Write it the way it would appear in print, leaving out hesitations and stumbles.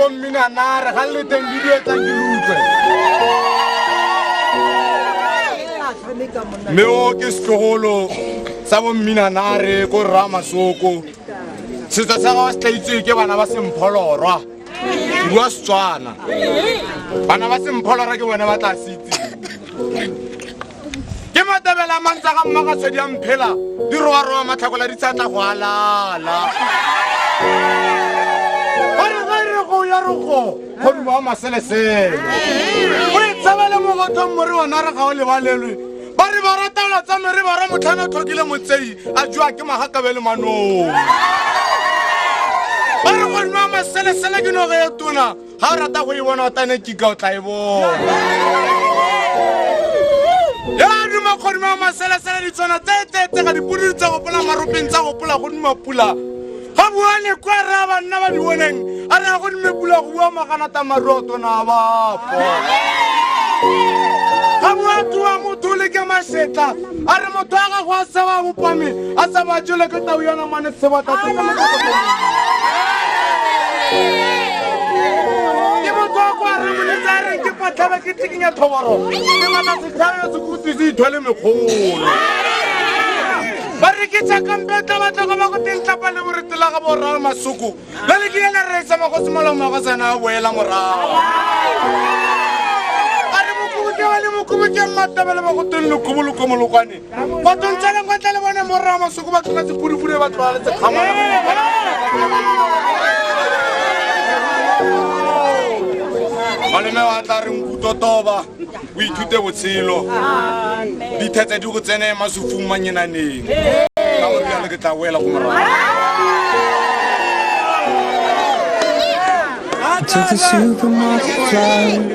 bommina nare ga le teng di etsa ke lutlwe me o ke setlogolo sa bommina nare ko Ramasoko setso sa ga se tlaitswe ke bana ba Sempholorwa bua Setswana bana ba Sempholorwa ke bona ba tla sitse ke matabela mantsa ga mmaga tshedi ya mphela di roa matlhakola di tsatla go alala go ba maselesele o itsabele mo gothong more wa nare ga o le balelwe ba re ba rataola tsa mere ba ra motlhana thokile motsei a jwa ke magakabele manong ba re go nwa maselesele ke no ge tona ga o rata go e bona o tane kika o tla e bona ya duma go nwa maselesele di tsona tse ga dipudi tsa go pola maropeng tsa go pola go nwa pula ga buane kwa ra ba nna ba di boneng a re go nne pula go bua magana ta maroto na bapo ga bua tua motho le ke masetla a re motho a ga go a sa ba bopame a sa ba jole ke tau yana mane se ba tata ke motho a kwa re mo le tsare ke patlaba ke tikinya thoboro ke mata se tsaya se kutisi ithole megolo ba re ke tsa kampeta ba tla go tentlapa le boretela ga bo Ramasoko le le ke yana re sa go simolomo go tsena a boela morago a re mokubu ke matabele ba go tenle kubuluko molokwane ba tontsana go tla le bone mo Ramasoko ba tla se puripure ba tla le tse khamana maleme wa tla re nkutotoba o ithute botshelo dithetse di go tsene masufung manyenaneng ka gore ya le ke tla boela go morago to the supermarket flowers.